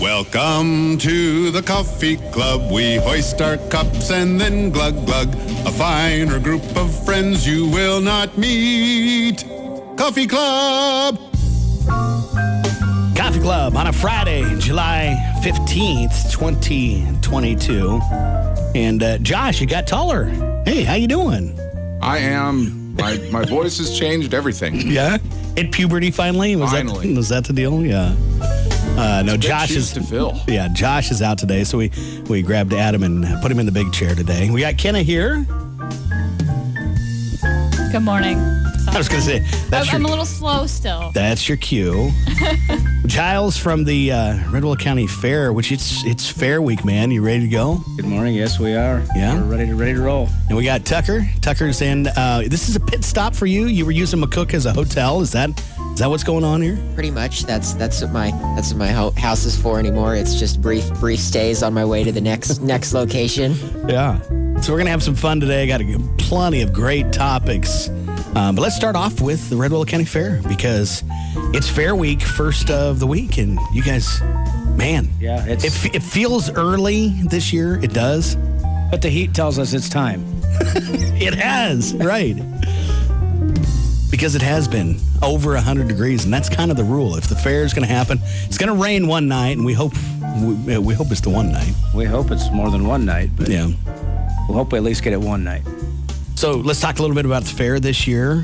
Welcome to the Coffee Club. We hoist our cups and then glug glug. A finer group of friends you will not meet. Coffee Club. Coffee Club on a Friday, July 15th, 2022. And Josh, you got taller. Hey, how you doing? I am. My voice has changed everything. Yeah? Hit puberty finally? Finally. Was that the deal? Yeah. No, Josh is to fill. Yeah, Josh is out today, so we grabbed Adam and put him in the big chair today. We got Kenna here. Good morning. I was going to say, I'm a little slow still. That's your cue. Giles from the Redwell County Fair, which it's Fair Week, man. You ready to go? Good morning. Yes, we are. Yeah? We're ready to roll. And we got Tucker. Tucker's in. This is a pit stop for you. You were using McCook as a hotel. Is that what's going on here? Pretty much. That's what my house is for anymore. It's just brief stays on my way to the next location. Yeah. So we're gonna have some fun today. Got plenty of great topics. But let's start off with the Redwell County Fair because it's Fair Week, first of the week, and you guys, man, Yeah, it feels early this year. It does. but the heat tells us it's time. It has, right? Because it has been over 100 degrees, and that's kind of the rule. If the fair is going to happen, it's going to rain one night, and we hope it's the one night. We hope it's more than one night, but Yeah. we'll hope we at least get it one night. So let's talk a little bit about the fair this year.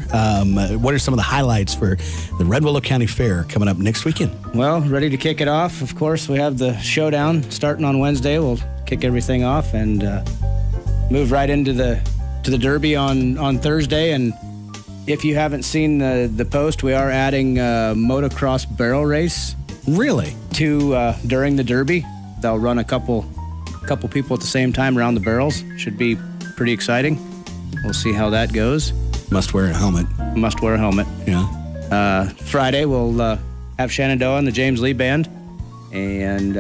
What are some of the highlights for the Redwell County Fair coming up next weekend? Well, ready to kick it off. Of course, we have the showdown starting on Wednesday. We'll kick everything off and move right into the Derby on Thursday. And if you haven't seen the post, we are adding a motocross barrel race Really? to during the Derby. They'll run a couple people at the same time around the barrels. Should be pretty exciting. We'll see how that goes. Must wear a helmet. Must wear a helmet. Yeah. Friday, we'll have Shenandoah and the James Lee Band, and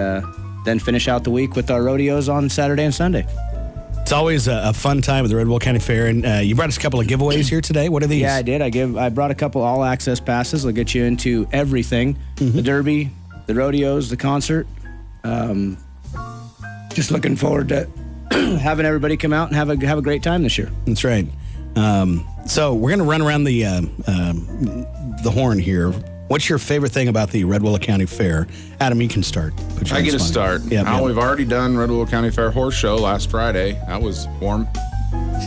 then finish out the week with our rodeos on Saturday and Sunday. It's always a fun time at the Redwell County Fair, and you brought us a couple of giveaways here today. What are these? Yeah, I did. I brought a couple all-access passes. They'll get you into everything. The Derby, the rodeos, the concert. Just looking forward to having everybody come out and have a great time this year. That's right. So we're going to run around the horn here. What's your favorite thing about the Redwell County Fair? Adam, you can start. I get a start. Yeah, We've already done Redwell County Fair Horse Show last Friday. That was warm.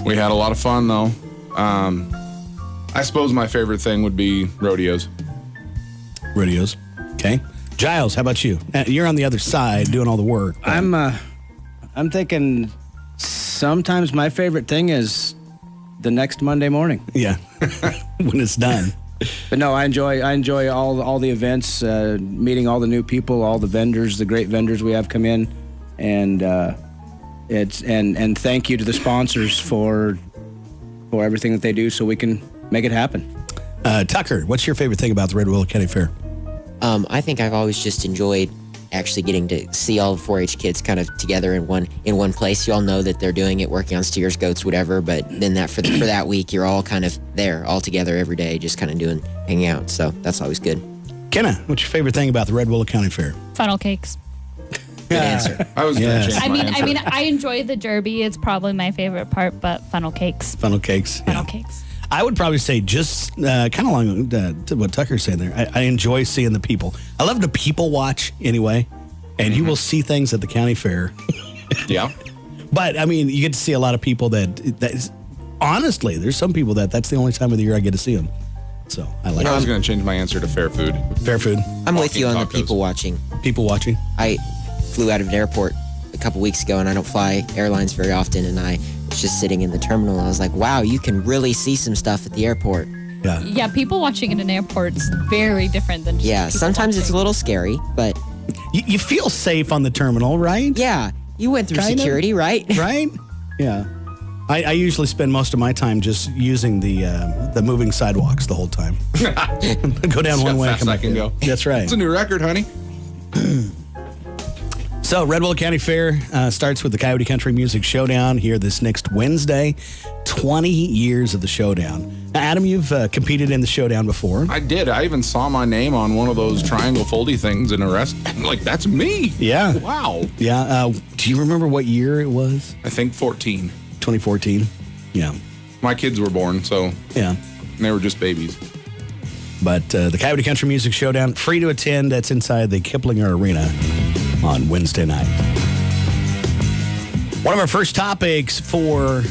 We had a lot of fun, though. I suppose my favorite thing would be rodeos. Rodeos. Okay. Giles, how about you? You're on the other side doing all the work. I'm thinking sometimes my favorite thing is the next Monday morning. Yeah. When it's done. But no, I enjoy all the events, meeting all the new people, all the vendors, the great vendors we have come in, and and thank you to the sponsors for everything that they do so we can make it happen. Tucker, what's your favorite thing about the Redwell County Fair? I think I've always just enjoyed actually getting to see all the 4-H kids kind of together in one place. You all know that they're doing it, working on steers, goats, whatever. But then for that week, you're all kind of there, all together every day, just kind of hanging out. So that's always good. Kenna, what's your favorite thing about the Redwell County Fair? Funnel cakes. Good answer. I was going to change my answer. I mean, I enjoy the Derby. It's probably my favorite part, but funnel cakes. Funnel cakes. Funnel cakes. I would probably say just kind of along to what Tucker's saying there. I enjoy seeing the people. I love to people watch anyway, and you will see things at the county fair. Yeah. But, I mean, you get to see a lot of people that honestly, there's some people that's the only time of the year I get to see them. So I like I was going to change my answer to fair food. fair food. I'm with you on the tacos. people watching. People watching. I flew out of an airport a couple weeks ago, and I don't fly airlines very often, and I was just sitting in the terminal, and I was like, wow, you can really see some stuff at the airport. Yeah. Yeah, people watching in an airport is very different than just Yeah, people sometimes it's a watching. little scary, but You feel safe on the terminal, right? yeah, you went through Kind of. security, right? Right? Yeah. I usually spend most of my time just using the moving sidewalks the whole time. Go down See one how way, fast come I back can the go. other. That's right. It's a new record, honey. So, Red Willow County Fair starts with the Coyote Country Music Showdown here this next Wednesday. 20 years of the Showdown. Now, Adam, you've competed in the Showdown before. I did. I even saw my name on one of those triangle foldy things in a restaurant. Like, that's me. Yeah. Wow. Yeah. Do you remember what year it was? I think 14. 2014. Yeah. My kids were born, so Yeah. they were just babies. But the Coyote Country Music Showdown, free to attend. That's inside the Kiplinger Arena on Wednesday night. One of our first topics for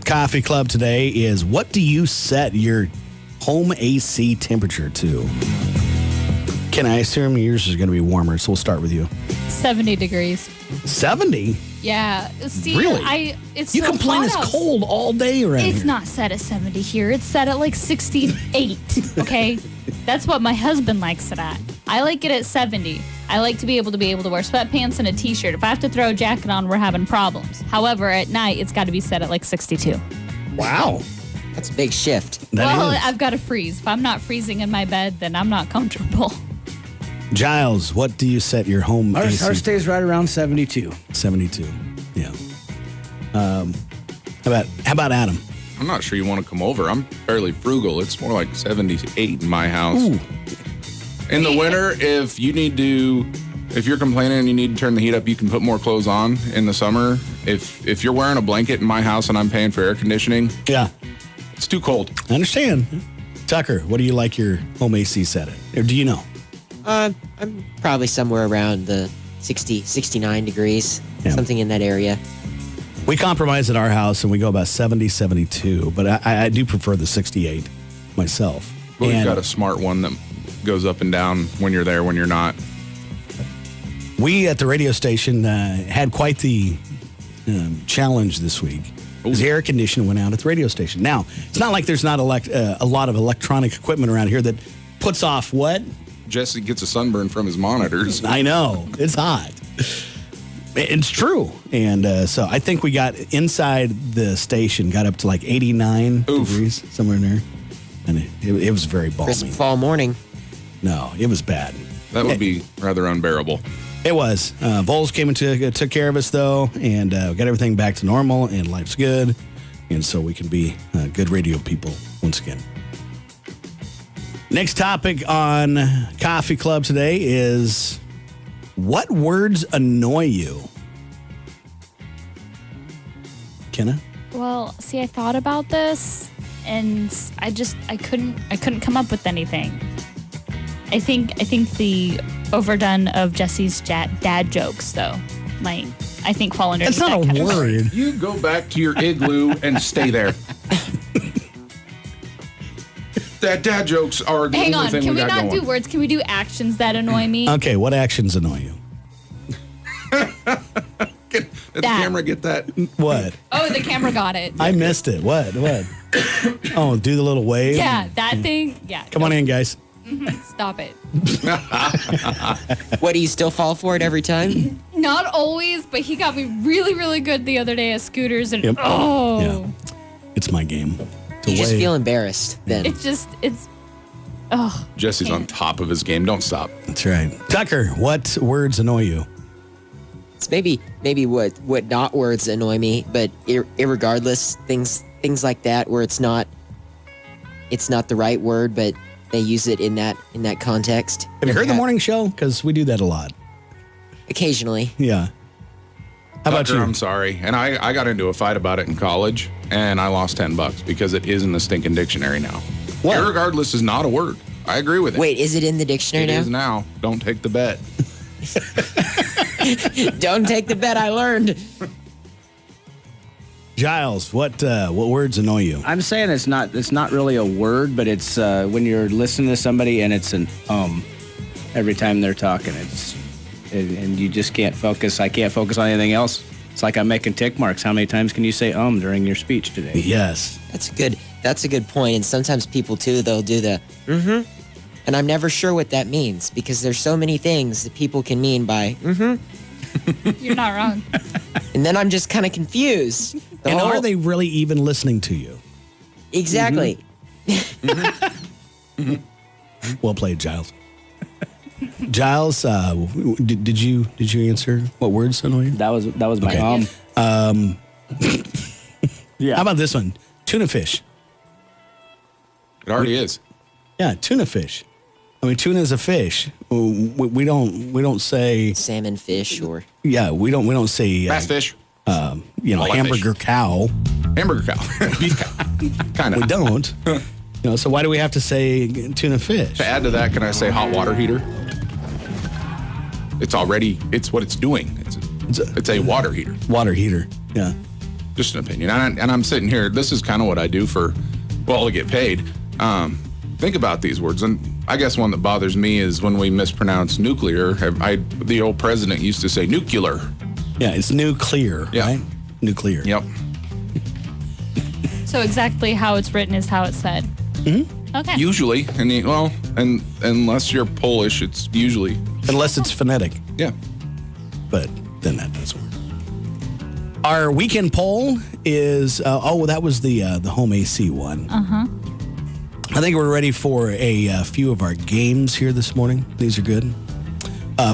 Coffee Club today is, what do you set your home AC temperature to? Ken, I assume yours is going to be warmer, so we'll start with you. 70 degrees. 70? Yeah. See, Really? it's You so complain hot it's out. cold all day around It's here. not set at 70 here. It's set at like 68, okay? That's what my husband likes it at. I like it at 70. I like to be able to wear sweatpants and a t-shirt. If I have to throw a jacket on, we're having problems. However, at night, it's got to be set at like 62. Wow. That's a big shift. Well, That is. I've got to freeze. If I'm not freezing in my bed, then I'm not comfortable. Giles, what do you set your home AC? Ours stays right around 72. 72. Yeah. How about Adam? I'm not sure you want to come over. I'm fairly frugal. It's more like 78 in my house. Ooh. In the winter, if you're complaining and you need to turn the heat up, you can put more clothes on. In the summer, if you're wearing a blanket in my house and I'm paying for air conditioning, Yeah. it's too cold. I understand. Tucker, what do you like your home AC set at? Or do you know? I'm probably somewhere around the 60, 69 degrees, Yeah. something in that area. We compromise at our house and we go about 70, 72, but I do prefer the 68 myself. But we've And got a smart one that goes up and down when you're there, when you're not. we at the radio station had quite the challenge this week. Because the air conditioning went out at the radio station. Now, it's not like there's not a lot of electronic equipment around here that puts off what? Jesse gets a sunburn from his monitors. I know. It's hot. It's true. And so I think we got inside the station, got up to like 89 Oof. degrees, somewhere in there. And it was very balmy. Crisp fall morning. No, it was bad. That would be rather unbearable. It was. Vols came and took care of us, though, and got everything back to normal, and life's good. And so we can be good radio people once again. Next topic on Coffee Club today is, what words annoy you? Kenna? Well, see, I thought about this, and I couldn't come up with anything. I think the overdone of Jesse's dad jokes, though, like, I think fall underneath That's not that a category. word. You go back to your igloo and stay there. That dad jokes are the Hang only on, thing can we we got not going. do words? Can we do actions that annoy me? Okay, what actions annoy you? Did the That. camera get that? What? Oh, the camera got it. I missed it. What? Oh, do the little wave? Yeah, that thing. Yeah. Come on in, guys. Stop it. What, do you still fall for it every time? Not always, but he got me really, really good the other day at scooters, and Yep. oh, Yeah. It's my game. To You just wave. feel embarrassed then. it's Jesse's on top of his game. Don't stop. That's right. Tucker, what words annoy you? It's maybe what not words annoy me, but irregardless, things like that where it's not the right word, but they use it in that context. Have you heard the morning show? Because we do that a lot. Occasionally. Yeah. How about Tucker, you? I'm sorry. And I got into a fight about it in college, and I lost $10 because it is in the stinking dictionary now. What? Irregardless is not a word. I agree with it. Wait, is it in the dictionary It now? is now. Don't take the bet. Don't take the bet I learned. Giles, what words annoy you? I'm saying it's not really a word, but it's when you're listening to somebody and it's an every time they're talking. And you just can't focus. I can't focus on anything else. It's like I'm making tick marks. How many times can you say during your speech today? Yes. That's a good point. And sometimes people too, they'll do the and I'm never sure what that means because there's so many things that people can mean by you're not wrong. and then I'm just kind of confused. The And whole- are they really even listening to you? Exactly. Well played, Giles. Giles, did you answer what words, Sonoya? That was my Okay. Yeah. How about this one? Tuna fish. It already is. Yeah, tuna fish. I mean, tuna is a fish. We don't say Salmon, fish, or yeah. We don't say Bass fish. Walleye hamburger fish. cow. Hamburger cow. Beef cow. Kind We of. don't. So why do we have to say tuna fish? To add to that, can I say hot water heater? It's what it's doing. It's a water heater. Water heater. Yeah. Just an opinion. And I'm sitting here, this is kind of what I do to get paid. Think about these words. And I guess one that bothers me is when we mispronounce nuclear. The old president used to say nuclear. Yeah, it's nuclear, Yeah. right? Nuclear. Yep. So exactly how it's written is how it's said. Mm-hmm. Okay. Usually. And unless you're Polish, it's usually. Unless it's phonetic. Yeah. But then that doesn't work. Our weekend poll is, that was the home AC one. Uh-huh. I think we're ready for a few of our games here this morning. These are good.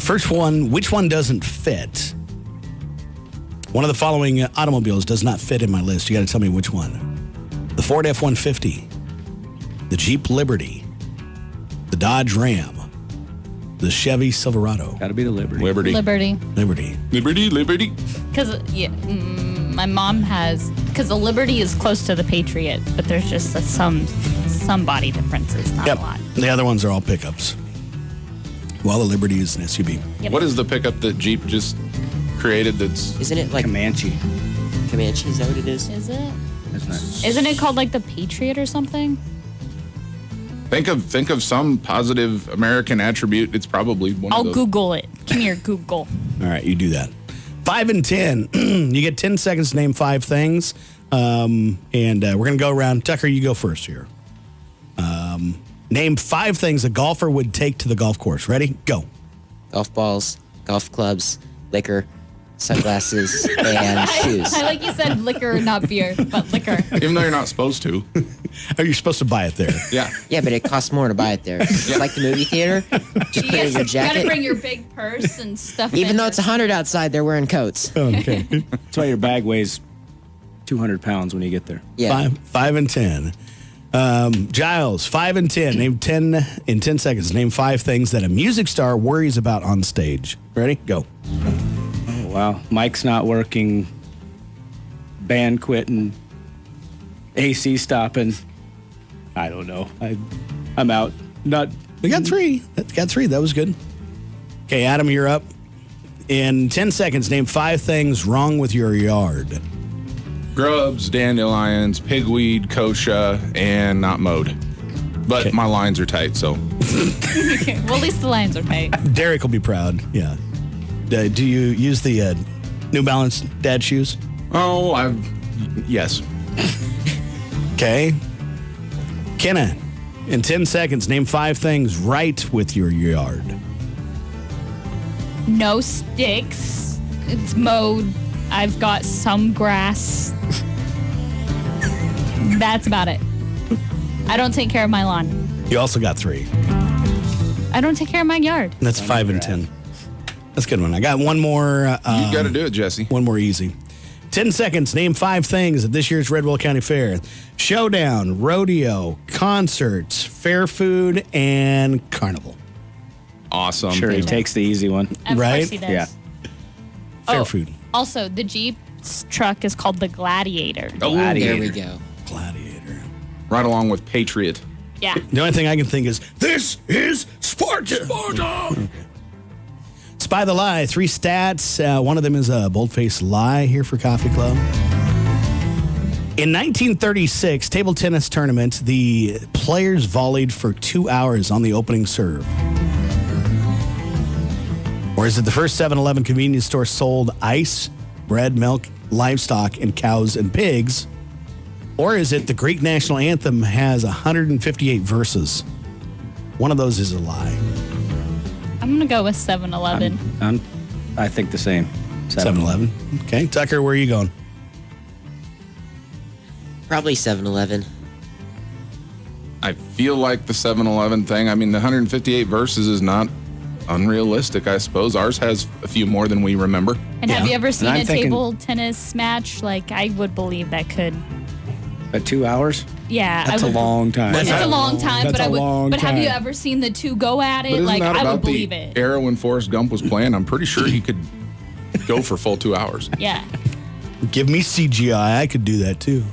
First one, which one doesn't fit? One of the following automobiles does not fit in my list. You got to tell me which one. The Ford F-150, the Jeep Liberty, the Dodge Ram, the Chevy Silverado. Got to be the Liberty. Liberty. Liberty. Because my mom has, because the Liberty is close to the Patriot, but there's just some body differences, not a lot. The other ones are all pickups. While the Liberty is an SUV. Yep. What is the pickup that Jeep just created that's. isn't it like Comanche. Comanche? Is that what it is? Is it? Isn't it? Isn't it called like the Patriot or something? Think of some positive American attribute. It's probably one I'll of those. Google it. Come here, Google. All right, you do that. 5 and 10. You get 10 seconds to name 5 things. And we're going to go around. Tucker, you go first here. Name 5 things a golfer would take to the golf course. Ready? Go. Golf balls, golf clubs, liquor, sunglasses, and shoes. I like you said liquor, not beer, but liquor. Even though you're not supposed to. Are you supposed to buy it there? Yeah. Yeah, but it costs more to buy it there. It's like the movie theater. Just put it in your You gotta jacket. bring your big purse and stuff. Even in though it. it's 100 outside, they're wearing coats. Okay. That's why your bag weighs 200 pounds when you get there. Yeah. 5 and 10. Giles, 5 and 10. Name 10 in 10 seconds. Name 5 things that a music star worries about on stage. Ready? Go. Oh, wow. Mic's not working. Band quitting. AC stopping. I don't know. I'm out. Not. We got 3. Got 3. That was good. Okay, Adam, you're up. In 10 seconds, name 5 things wrong with your yard. Grubs, dandelions, pigweed, kochia, and not mowed. But Okay. my lines are tight, so. Well, at least the lines are tight. Derek will be proud. Yeah. Do you use the New Balance dad shoes? Oh, yes. Okay. Kenna, in 10 seconds, name 5 things right with your yard. No sticks. It's mowed. I've got some grass. That's about it. I don't take care of my lawn. You also got 3. I don't take care of my yard. That's 5 and 10. That's a good one. I got one more. You got to do it, Jesse. One more easy. 10 seconds. Name 5 things at this year's Redwell County Fair. Showdown, rodeo, concerts, fair food, and carnival. Awesome. Sure, he takes the easy one. Of Right? course he does. Yeah. Fair Oh. food. Also, the Jeep's truck is called the Gladiator. Oh, There we go. Gladiator. right along with Patriot. Yeah. The only thing I can think is, this is Sparta. Sparta. Spy the Lie. 3 stats. One of them is a bold-faced lie here for Coffee Club. In 1936 table tennis tournament, the players volleyed for 2 hours on the opening serve. Or is it the first 7-Eleven convenience store sold ice, bread, milk, livestock, and cows and pigs? Or is it the Greek national anthem has 158 verses? One of those is a lie. I'm going to go with 7-Eleven. I think the same. 7-Eleven. Okay. Tucker, where are you going? Probably 7-Eleven. I feel like the 7-Eleven thing. I mean, the 158 verses is not unrealistic, I suppose. Ours has a few more than we remember. And have you ever seen I'm a thinking- table tennis match? Like, I would believe that could. At 2 hours? Yeah, That's I a would, long time. It's a long time, That's but I a would. long But have you time. ever seen the two go at But it? isn't Like, that I about would believe the it. era when Forrest Gump was playing? I'm pretty sure he could go for full 2 hours. Yeah. Give me CGI. I could do that too.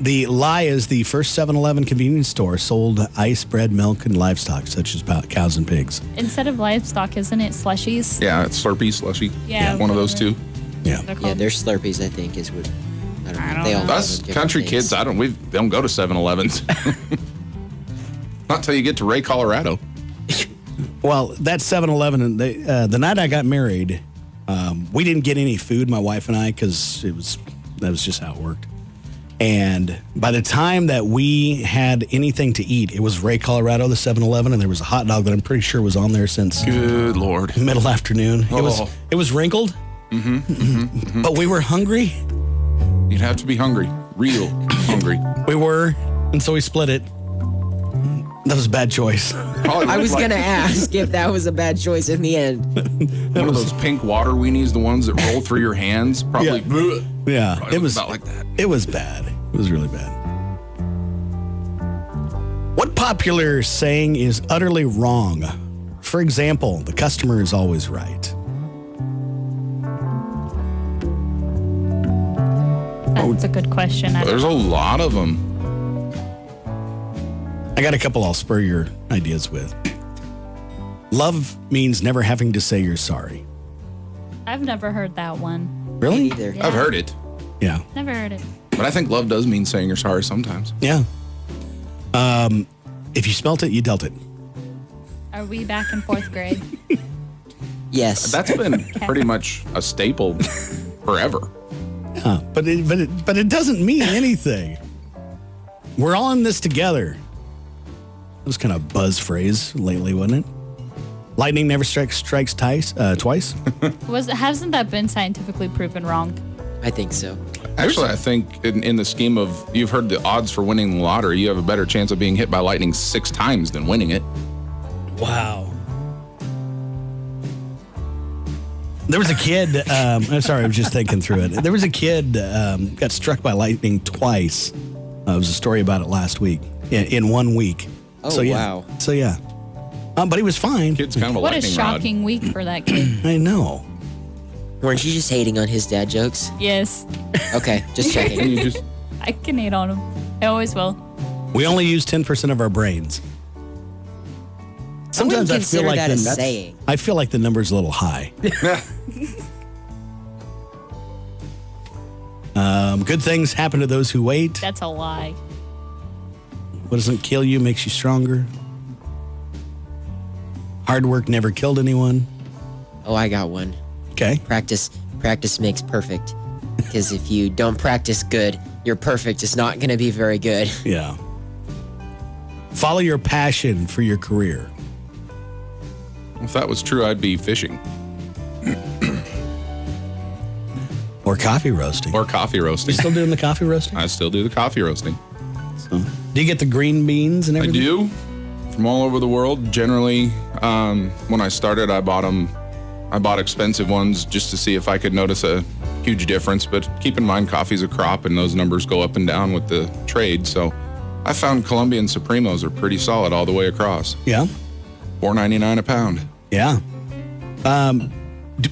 The lie is the first 7-Eleven convenience store sold ice, bread, milk, and livestock, such as cows and pigs. Instead of livestock, isn't it slushies? Yeah, it's Slurpee, Slushy. Yeah, One of those two. Yeah. They're Yeah, called. their Slurpees, I think, is what. I don't know. I don't They all know. have Us different country things. kids, we don't go to 7-Elevens. Not till you get to Ray, Colorado. Well, that 7-Eleven, the night I got married, we didn't get any food, my wife and I, because that was just how it worked. And by the time that we had anything to eat, it was Ray, Colorado, the 7-Eleven, and there was a hot dog that I'm pretty sure was on there since Good Lord. middle afternoon. Oh. It was wrinkled, but we were hungry. You'd have to be hungry. Real hungry. We were, and so we split it. That was a bad choice. Probably I was like gonna ask if that was a bad choice in the end. one of those pink water weenies, the ones that roll through your hands. Probably. Yeah, Probably it was about like that. It was bad. It was really bad. What popular saying is utterly wrong? For example, the customer is always right. That's a good question. I There's a lot of them. I got a couple I'll spur your ideas with. Love means never having to say you're sorry. I've never heard that one. Really? Either. Yeah. I've heard it. Yeah. Never heard it. But I think love does mean saying you're sorry sometimes. Yeah. If you smelt it, you dealt it. Are we back in fourth grade? Yes. That's been pretty much a staple forever. Yeah, but it doesn't mean anything. We're all in this together. That was kind of a buzz phrase lately, wasn't it? Lightning never strikes twice. Hasn't that been scientifically proven wrong? I think so. Actually, I think in the scheme of, you've heard the odds for winning the lottery, you have a better chance of being hit by lightning 6 times than winning it. Wow. There was a kid, I'm sorry, I was just thinking through it. There was a kid got struck by lightning twice. There was a story about it last week, in 1 week. Oh, wow. So, yeah. But he was fine. Kid's kind of a What a lightning shocking week for that kid. I know. Weren't you just hating on his dad jokes? Yes. Okay, just rod. checking. You just, I can hate on him. I always will. We only use 10% of our brains. Sometimes I feel consider like that a saying. I feel like the number's a little high. Good things happen to those who wait. That's a lie. What doesn't kill you makes you stronger. Hard work never killed anyone. Oh, I got one. Okay. Practice makes perfect. Because if you don't practice good, your perfect is not going to be very good. Yeah. Follow your passion for your career. if that was true, I'd be fishing Or coffee roasting. or coffee roasting. You still doing the coffee roasting? I still do the coffee roasting. So, do you get the green beans and I everything? do, from all over the world. Generally, when I started, I bought expensive ones just to see if I could notice a huge difference. But keep in mind, coffee's a crop, and those numbers go up and down with the trade. So I found Colombian Supremos are pretty solid all the way across. Yeah. $4.99 a pound. Yeah.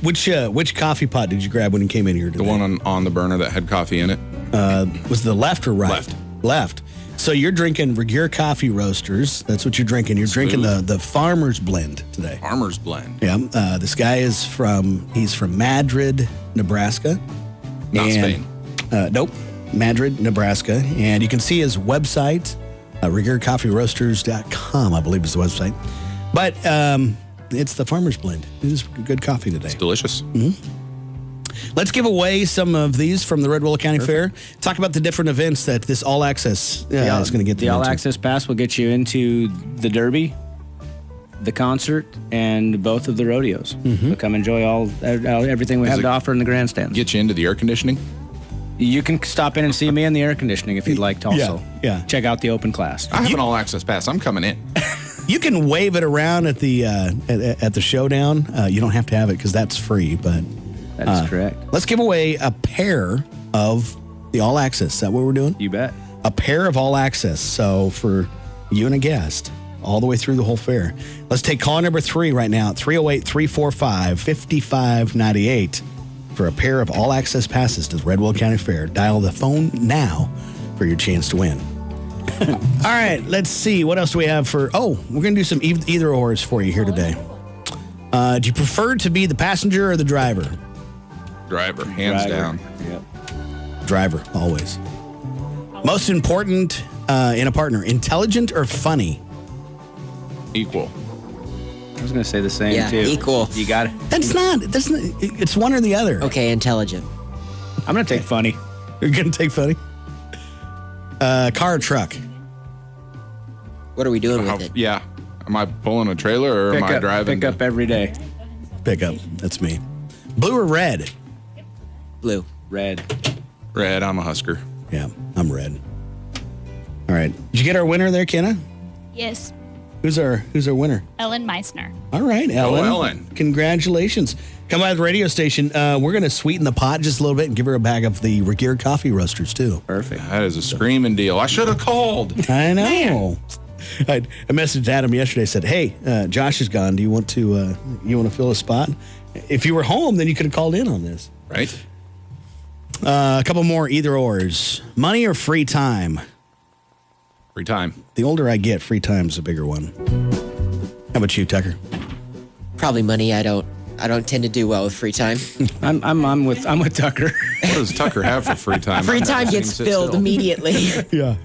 Which coffee pot did you grab when you came in here today? The one on the burner that had coffee in it. Was the left or right? Left. Left. So you're drinking Regier Coffee Roasters. That's what you're drinking. You're drinking the Farmer's Blend today. Farmer's Blend. Yeah. This guy is from Madrid, Nebraska. Not Spain. Nope. Madrid, Nebraska. And you can see his website, RegierCoffeeRoasters.com, I believe is the website. But it's the Farmer's Blend. It is good coffee today. It's delicious. Let's give away some of these from the Red Willow County Fair. Talk about the different events that this All Access is going to get The them All into. Access Pass will get you into the Derby, the concert, and both of the rodeos. So come enjoy everything we have it- to offer in the grandstands. Get you into the air conditioning. You can stop in and see me in the air conditioning if you'd like to also. Yeah. Check out the open class. I have an all access pass. I'm coming in. You can wave it around at the at the showdown. You don't have to have it because that's free. But That's correct. let's give away a pair of the All Access. Is that what we're doing? You bet. A pair of All Access. So for you and a guest, all the way through the whole fair. Let's take caller number 3 right now at 308-345-5598 for a pair of All Access passes to the Redwell County Fair. Dial the phone now for your chance to win. All right, let's see. What else do we have for... Oh, we're going to do some either-ors for you here today. Do you prefer to be the passenger or the driver? Driver, hands down. Yep. Driver, always. Most important in a partner, intelligent or funny? Equal. I was going to say the same, Yeah, too. equal. You got it. That's not... It's one or the other. Okay, intelligent. I'm going to take funny. You're going to take funny? Car or truck? What are we doing with it? Yeah. Am I pulling a trailer or am I driving? Pick up every day. Pick up. That's me. Blue or red? Blue. Red. Red, I'm a Husker. Yeah, I'm red. All right. Did you get our winner there, Kenna? Yes, Who's our winner? Ellen Meissner. All right, Ellen. Ellen. Congratulations. Come by the radio station. We're going to sweeten the pot just a little bit and give her a bag of the Regeer coffee roasters, too. Perfect. That is a screaming deal. I should have called. I know. I messaged Adam yesterday. Said, "Hey, Josh is gone. Do you want to fill a spot? If you were home, then you could have called in on this." Right? A couple more either ors. Money or free time? Free time. The older I get, free time's a bigger one. How about you, Tucker? Probably money. I don't tend to do well with free time. I'm with Tucker. What does Tucker have for free time? Free I've never time seen gets sit filled still. immediately. Yeah.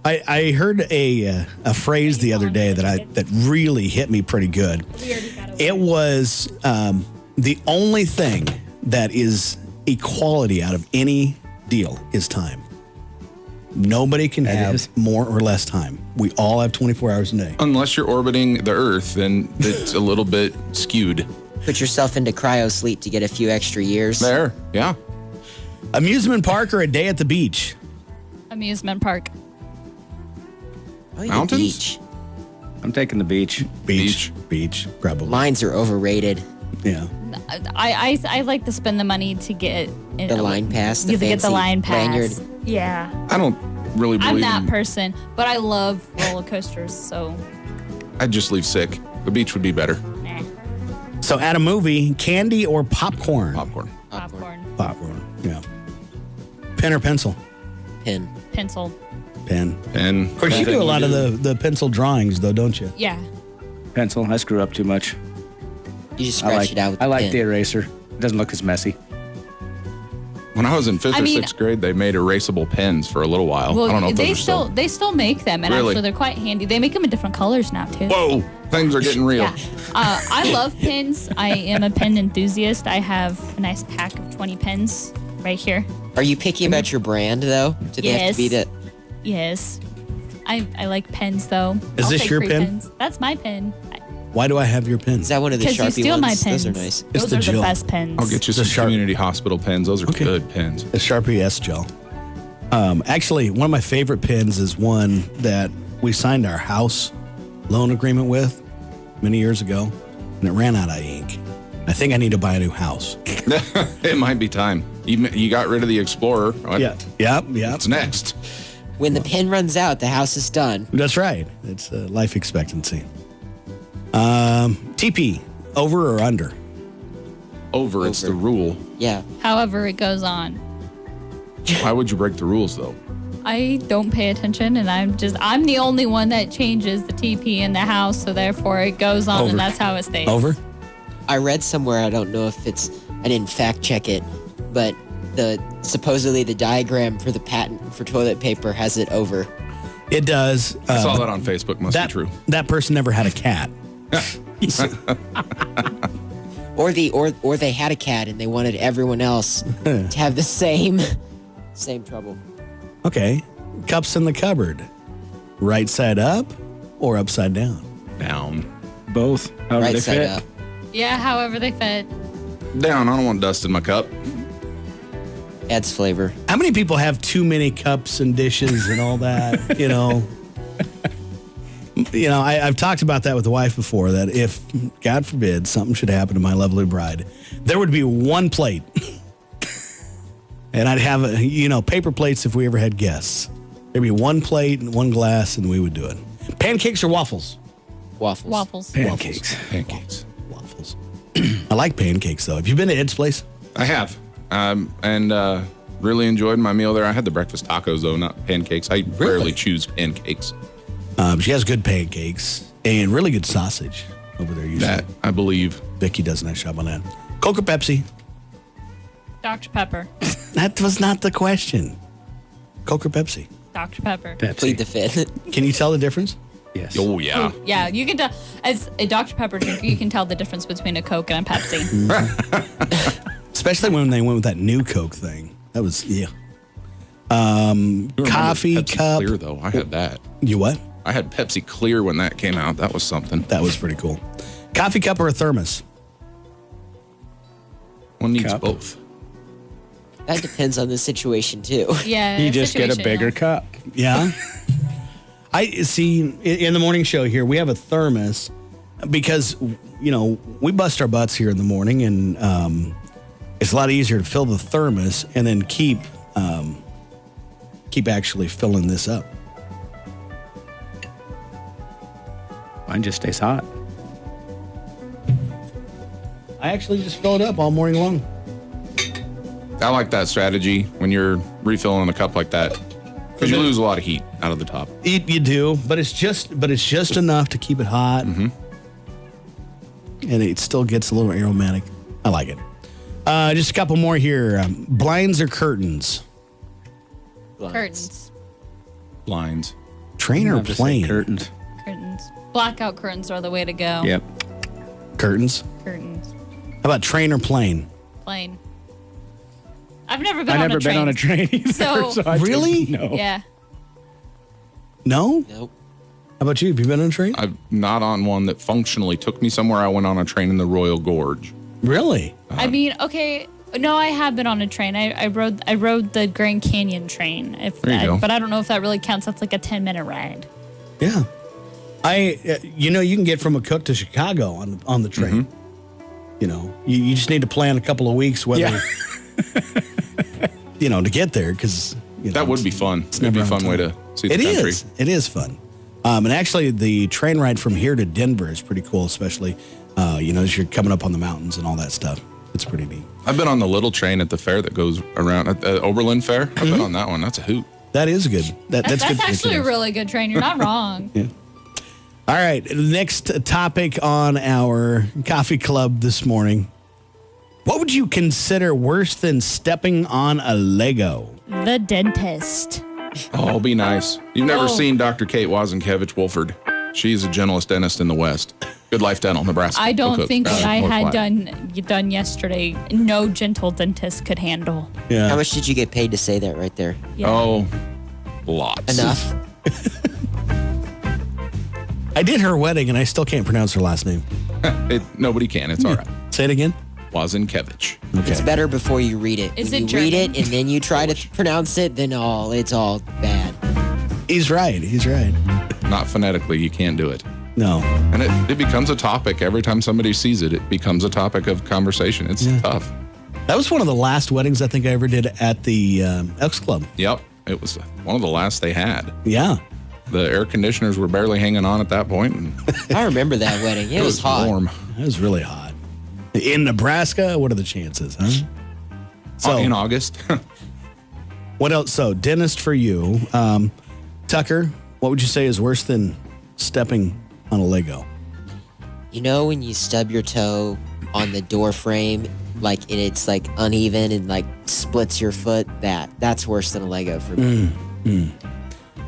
I heard a phrase the other day that really hit me pretty good. It was the only thing that is equality out of any deal is time. Nobody can have is. more or less time. We all have 24 hours a day. Unless you're orbiting the Earth, then it's a little bit skewed. Put yourself into cryo sleep to get a few extra years. There. Yeah. Amusement park or a day at the beach? Amusement park. Oh, Mountains? The beach. I'm taking the beach. Beach, probably. Lines are overrated. Yeah. I like to spend the money to get The line pass, the You get the fancy line pass. lanyard. Yeah, I don't really I'm believe that in- person, but I love roller coasters. So, I'd just leave sick. The beach would be better. nah, So at a movie, candy or popcorn? Popcorn. popcorn, Popcorn, yeah. Pen or pencil? Pin. pencil. Pen. And Of course, you do a lot of the pencil drawings, though, don't you? Yeah, Pencil. I screw up too much. You just scratch it out with I the like pin. the eraser. It doesn't look as messy. When I was in fifth I or mean- sixth grade, they made erasable pens for a little while. I don't know well, if they those are they still make them, and Really? actually they're quite handy. They make them in different colors now too. Whoa, things are getting real. Yeah, I love pens. I am a pen enthusiast. I have a nice pack of 20 pens right here. Are you picky about your brand though? Do they have to be Yes. the? Yes, I like pens though. Is I'll this take your free pen? Pens. That's my pen. Why do I have your pen? Is that one of the Because you Sharpie steal ones? my pens. Those are nice. It's Those the are gel. the best pens. I'll get you The some Sharp- community hospital pens. Those are Okay. good pens. A Sharpie S Gel. Actually, one of my favorite pens is one that we signed our house loan agreement with many years ago, and it ran out of ink. I think I need to buy a new house. It might be time. You got rid of the Explorer. What? Yep. What's next? When the pen runs out, the house is done. That's right. It's life expectancy. TP, over or under? Over. It's the Over. rule. Yeah. However, it goes on. Why would you break the rules, though? I don't pay attention, and I'm the only one that changes the TP in the house, so therefore it goes on, Over. and that's how it stays. Over? I read somewhere, I don't know if I didn't fact check it, but supposedly the diagram for the patent for toilet paper has it over. It does. I saw that on Facebook. Must be true. That person never had a cat. Or they had a cat and they wanted everyone else to have the same trouble. Okay. Cups in the cupboard. Right side up or upside down? Down. Both. However Right they side fit. up. Yeah, however they fit. Down. I don't want dust in my cup. Adds flavor. How many people have too many cups and dishes and all that? I've talked about that with the wife before, that if, God forbid, something should happen to my lovely bride, there would be one plate. And I'd have, paper plates if we ever had guests. There'd be one plate and one glass, and we would do it. Pancakes or waffles? Waffles. Pancakes. Waffles. I like pancakes, though. Have you been to Ed's place? I have. And really enjoyed my meal there. I had the breakfast tacos, though, not pancakes. I rarely choose pancakes. She has good pancakes and really good sausage over there usually. That, I believe. Vicky does a nice job on that. Coke or Pepsi? Dr. Pepper. That was not the question. Coke or Pepsi? Dr. Pepper. Plead the fifth. Can you tell the difference? Yes. Oh, yeah. Yeah, you can tell. As a Dr. Pepper drinker, you can tell the difference between a Coke and a Pepsi. Especially when they went with that new Coke thing. That was, yeah. Remember Coffee Pepsi cup. Clear, though. I had that. You what? I had Pepsi Clear when that came out. That was something. That was pretty cool. Coffee cup or a thermos? One needs Cup. both. That depends on the situation too. Yeah. You just get a situation, bigger yeah. cup. Yeah. I see in the morning show here, we have a thermos because, we bust our butts here in the morning, and it's a lot easier to fill the thermos and then keep actually filling this up. Mine just stays hot. I actually just fill it up all morning long. I like that strategy when you're refilling a cup like that, because you lose a lot of heat out of the top. You do, but it's just enough to keep it hot, and it still gets a little aromatic. I like it. Just a couple more here. Blinds or curtains? Curtains. Blinds. Train or I'll just say plane? curtains. Curtains. Blackout curtains are the way to go. Yep. Curtains. Curtains. How about train or plane? Plane. I've never been I've on never a train. been on a train either. So- I Really? don't know. Yeah. No? Nope. How about you? Have you been on a train? I'm not on one that functionally took me somewhere. I went on a train in the Royal Gorge. Really? I mean, okay. No, I have been on a train. I rode the Grand Canyon train. There you go. But I don't know if that really counts. That's like a 10-minute ride. Yeah. You can get from McCook to Chicago on the train. You just need to plan a couple of weeks whether, to get there, because That would be fun. It'd be a never on fun way time. to see the country. It is fun. And actually, the train ride from here to Denver is pretty cool, especially, as you're coming up on the mountains and all that stuff. It's pretty neat. I've been on the little train at the fair that goes around at the Oberlin Fair. I've been on that one. That's a hoot. That is good. That's good. That's for the actually a kiddos. really good train. You're not wrong. Yeah. All right. Next topic on our coffee club this morning. What would you consider worse than stepping on a Lego? The dentist. Oh, be nice. You've never Oh. seen Dr. Kate Wazenkevich Wolford. She's the gentlest dentist in the West. Good Life Dental, Nebraska. I don't Cook, think what I North had Platte. done yesterday, no gentle dentist could handle. Yeah. How much did you get paid to say that right there? Yeah. Oh, lots. Enough. I did her wedding, and I still can't pronounce her last name. Nobody can. It's all right. Say it again. Wazenkevich. Okay. It's better before you read it. Is when it you read German? it and then you try to pronounce it, then it's all bad. He's right. Not phonetically, you can't do it. No. And it becomes a topic every time somebody sees it. It becomes a topic of conversation. It's tough. That was one of the last weddings I think I ever did at the Elks Club. Yep. It was one of the last they had. Yeah. The air conditioners were barely hanging on at that point. And I remember that wedding. It was hot. warm. It was really hot. In Nebraska, what are the chances, huh? So, In August. what else? So, dentist for you. Tucker, what would you say is worse than stepping on a Lego? You know when you stub your toe on the door frame, and it's like uneven and like splits your foot? That's worse than a Lego for me.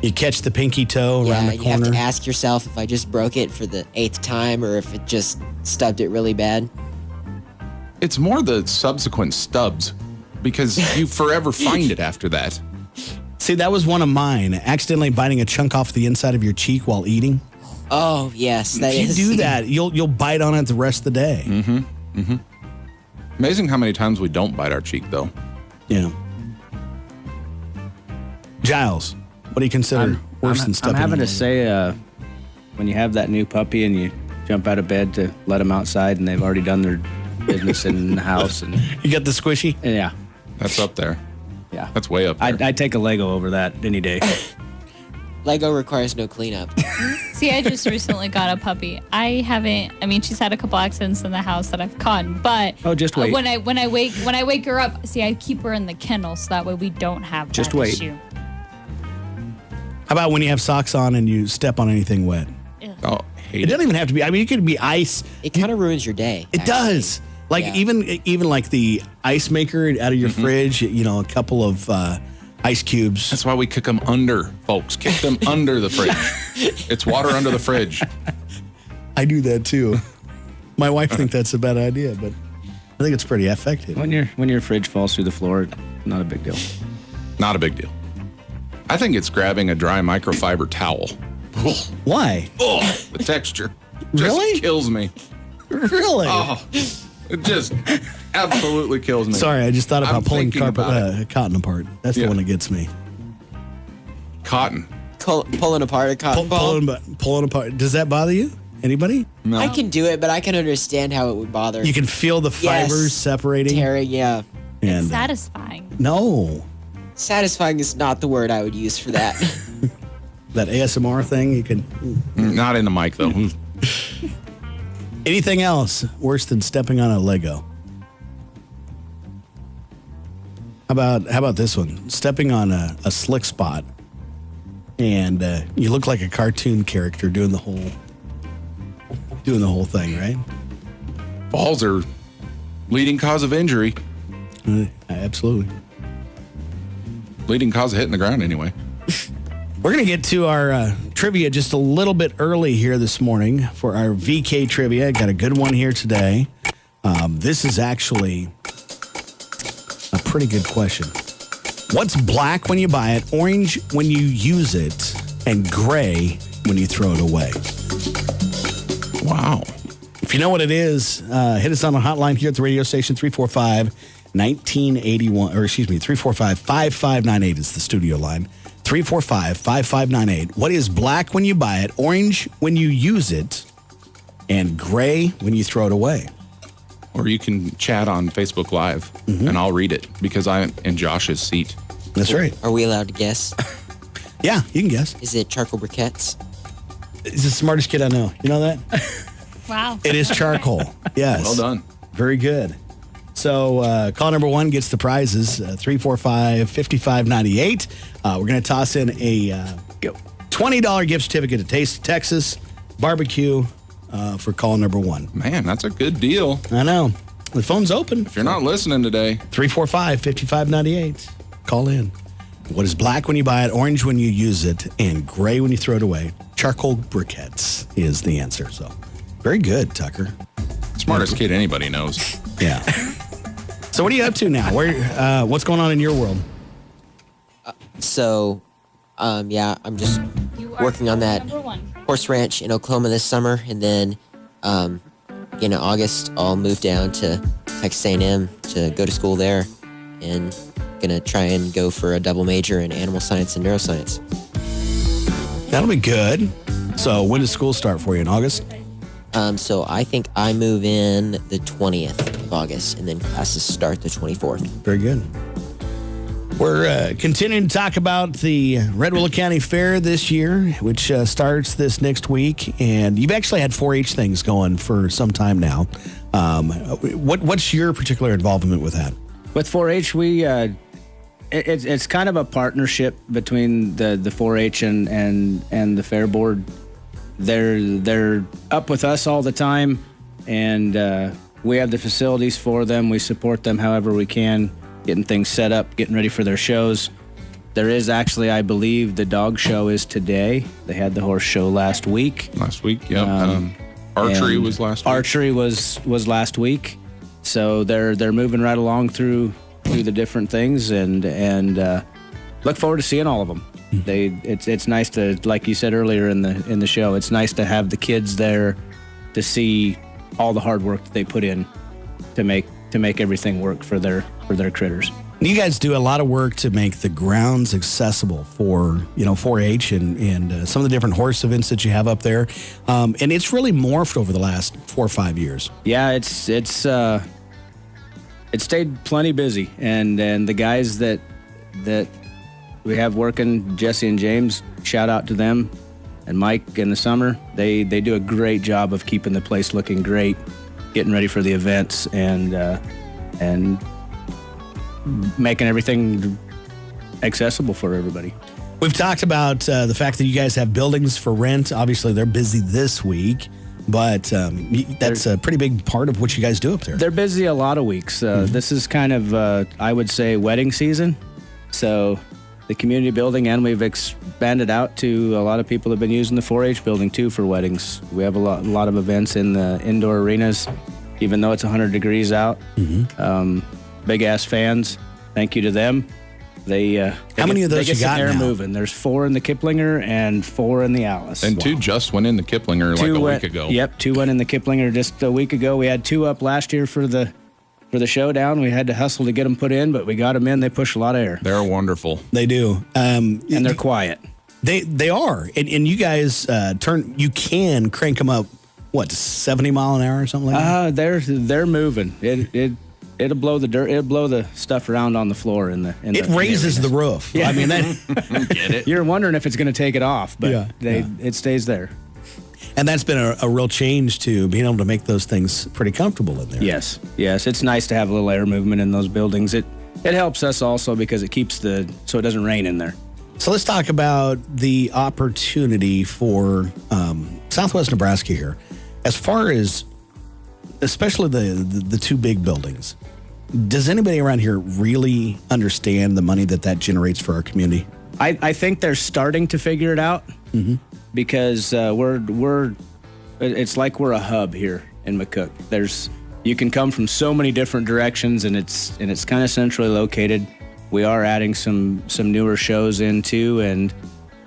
You catch the pinky toe around Yeah, the you have corner. to ask yourself if I just broke it for the 8th time or if it just stubbed it really bad. It's more the subsequent stubs because you forever find it after that. See, that was one of mine. Accidentally biting a chunk off the inside of your cheek while eating. Oh yes, that If is. you do that, you'll bite on it the rest of the day. Amazing how many times we don't bite our cheek, though. Yeah. Giles, what do you consider worse than I'm stepping having on to a say when you have that new puppy and you jump out of bed to let them outside and they've already done their business in the house. And You got the squishy? yeah. That's up there. Yeah. That's way up there. I'd take a Lego over that any day. Lego requires no cleanup. See, I just recently got a puppy. I haven't. I mean, she's had a couple accidents in the house that I've caught, but Just wait. when I wake her up, see, I keep her in the kennel so that way we don't have Just that wait. issue. How about when you have socks on and you step on anything wet? Oh, hate It doesn't even have to be. I mean, it could be ice. It kind of ruins your day. It actually. does. Like Yeah. even like the ice maker out of your fridge, a couple of ice cubes. That's why we kick them under, folks. Kick them under the fridge. It's water under the fridge. I do that too. My wife thinks that's a bad idea, but I think it's pretty effective. When your fridge falls through the floor, not a big deal. Not a big deal. I think it's grabbing a dry microfiber towel. Why? Oh, the texture just Really? kills me. Really? Oh, it just absolutely kills me. Sorry, I just thought I'm about pulling thinking about cotton apart. That's the Yeah. one that gets me. Cotton. Pulling apart a cotton ball. Pulling apart. Does that bother you? Anybody? No. I can do it, but I can understand how it would bother. You can feel the fibers Yes. separating. Tearing, yeah. And It's satisfying. no, Satisfying is not the word I would use for that. that ASMR thing. You can. Not in the mic though. Anything else worse than stepping on a Lego? How about this one? Stepping on a slick spot, and you look like a cartoon character doing the whole thing, right? Balls are leading cause of injury. Absolutely. Leading cause of hitting the ground anyway. We're going to get to our trivia just a little bit early here this morning for our VK trivia. Got a good one here today. This is actually a pretty good question. What's black when you buy it, orange when you use it, and gray when you throw it away? Wow. If you know what it is, hit us on the hotline here at the radio station, 345-1981, or excuse me, 345-5598 is the studio line. 345-5598. What is black when you buy it, orange when you use it, and gray when you throw it away? Or you can chat on Facebook Live and I'll read it because I'm in Josh's seat. That's right. Are we allowed to guess? Yeah, you can guess. Is it charcoal briquettes? He's the smartest kid I know. You know that? Wow. It is charcoal. Yes. Well done. Very good. So call number one gets the prizes, 345-5598. We're going to toss in a $20 gift certificate to Taste of Texas barbecue for call number one. Man, that's a good deal. I know. The phone's open. If you're not listening today, 345-5598. Call in. What is black when you buy it, orange when you use it, and gray when you throw it away? Charcoal briquettes is the answer. So very good, Tucker. smartest kid anybody knows. Yeah. So what are you up to now? What's going on in your world? So, yeah, I'm just working on that Number one. horse ranch in Oklahoma this summer, and then in August I'll move down to Texas A&M to go to school there, and gonna try and go for a double major in animal science and neuroscience. That'll be good. So when does school start for you? In August? So I think I move in the 20th of August, and then classes start the 24th. Very good. We're continuing to talk about the Red Willow County Fair this year, which starts this next week. And you've actually had 4-H things going for some time now. What's your particular involvement with that? With 4-H, we it's kind of a partnership between the 4-H and the fair board. They're up with us all the time, and we have the facilities for them. We support them however we can, getting things set up, getting ready for their shows. There is actually, I believe, the dog show is today. They had the horse show last week. Last week, yep. Archery And was last week. Archery was last week. So they're moving right along through the different things, and look forward to seeing all of them. It's nice to, like you said earlier in the show, it's nice to have the kids there to see all the hard work that they put in to make everything work for their critters. You guys do a lot of work to make the grounds accessible for 4-H and some of the different horse events that you have up there, and it's really morphed over the last 4 or 5 years. Yeah, it stayed plenty busy, and the guys that we have working, Jesse and James, shout out to them, and Mike in the summer. They do a great job of keeping the place looking great, getting ready for the events, and making everything accessible for everybody. We've talked about the fact that you guys have buildings for rent. Obviously, they're busy this week, but that's a pretty big part of what you guys do up there. They're busy a lot of weeks. This is kind of, I would say, wedding season. So the community building, and we've expanded out to a lot of people have been using the 4-H building too for weddings. We have a lot of events in the indoor arenas, even though it's 100 degrees out. Big ass fans. Thank you to them. How many of those you got air now? moving? There's 4 in the Kiplinger and 4 in the Alice. And 2 just went in the Kiplinger like a week ago. Yep, 2 went in the Kiplinger just a week ago. We had 2 up last year for the showdown. We had to hustle to get them put in, but we got them in. They push a lot of air. They're wonderful. They do, and they're quiet. They are, and you guys you can crank them up. What, 70 mile an hour or something like that? They're moving. It'll blow the dirt. It'll blow the stuff around on the floor It raises the roof. Yeah. I mean, Get it? You're wondering if it's going to take it off, but it stays there. And that's been a real change to being able to make those things pretty comfortable in there. Yes. It's nice to have a little air movement in those buildings. It helps us also because it keeps so it doesn't rain in there. So let's talk about the opportunity for Southwest Nebraska here. As far as, especially the 2 big buildings, does anybody around here really understand the money that generates for our community? I think they're starting to figure it out because it's like we're a hub here in McCook. You can come from so many different directions, and it's kind of centrally located. We are adding some newer shows in too, and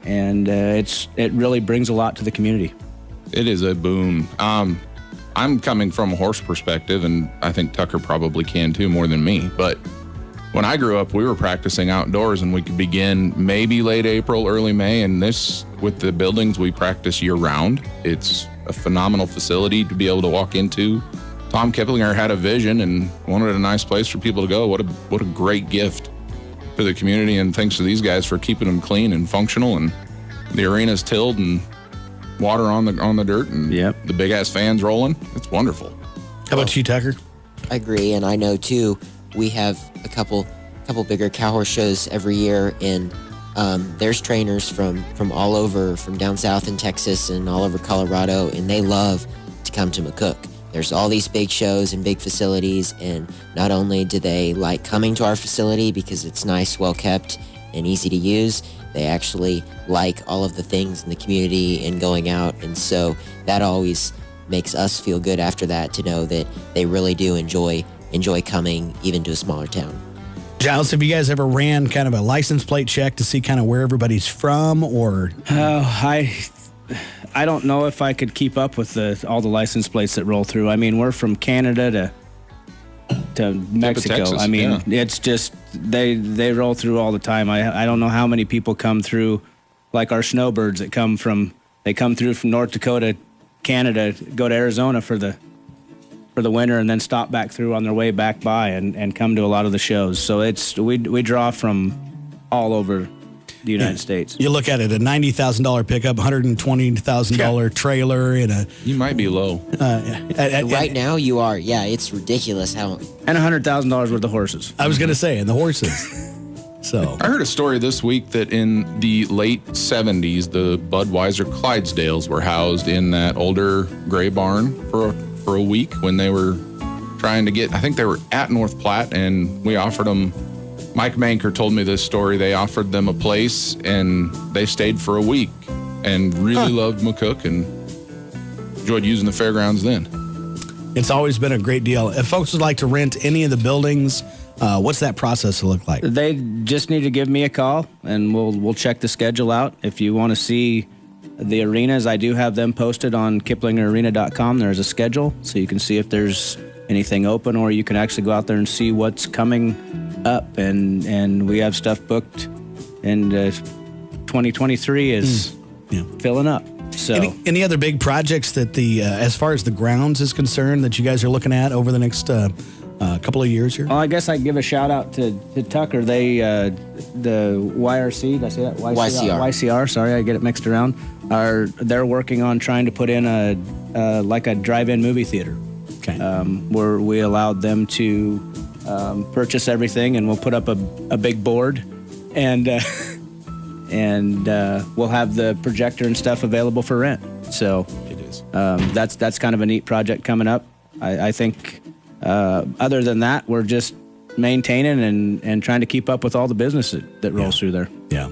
it really brings a lot to the community. It is a boom. I'm coming from a horse perspective, and I think Tucker probably can too, more than me. But when I grew up, we were practicing outdoors, and we could begin maybe late April, early May. And with the buildings, we practice year round. It's a phenomenal facility to be able to walk into. Tom Kiplinger had a vision and wanted a nice place for people to go. What a great gift to the community, and thanks to these guys for keeping them clean and functional. And the arena's tilled and water on the dirt, and the big ass fans rolling. It's wonderful. How about you, Tucker? I agree, and I know too. We have a couple bigger cow horse shows every year, and there's trainers from all over, from down south in Texas and all over Colorado, and they love to come to McCook. There's all these big shows and big facilities, and not only do they like coming to our facility because it's nice, well kept, and easy to use, they actually like all of the things in the community and going out, and so that always makes us feel good after that to know that they really do enjoy coming even to a smaller town. Giles, have you guys ever ran kind of a license plate check to see kind of where everybody's from, or? I don't know if I could keep up with all the license plates that roll through. I mean, we're from Canada to Mexico. Texas, I mean, it's just they roll through all the time. I don't know how many people come through, like our snowbirds that come through from North Dakota, Canada, go to Arizona for the winter, and then stop back through on their way back by and come to a lot of the shows. So we draw from all over the United States. You look at it, a $90,000 pickup, $120,000 trailer, and You might be low. Right now you are. Yeah, it's ridiculous how. And $100,000 worth of horses. I was going to say, and the horses. So I heard a story this week that in the late 70s, the Budweiser Clydesdales were housed in that older gray barn for a week when they were trying to get, I think they were at North Platte, and we offered them, Mike Manker told me this story, they offered them a place and they stayed for a week and really loved McCook and enjoyed using the fairgrounds then. It's always been a great deal. If folks would like to rent any of the buildings, what's that process look like? They just need to give me a call, and we'll check the schedule out. If you want to see the arenas, I do have them posted on KiplingerArena.com. There's a schedule, so you can see if there's anything open, or you can actually go out there and see what's coming up, and we have stuff booked, and 2023 is filling up. So, any other big projects that as far as the grounds is concerned, that you guys are looking at over the next couple of years here? well, I guess I'd give a shout out to Tucker. They the YRC, did I say that? YCR. Sorry, I get it mixed around. They're working on trying to put in a drive-in movie theater. Okay. Where we allowed them to purchase everything, and we'll put up a big board, and we'll have the projector and stuff available for rent. So It is. that's kind of a neat project coming up. I think other than that, we're just maintaining and trying to keep up with all the business that rolls through there. Yeah.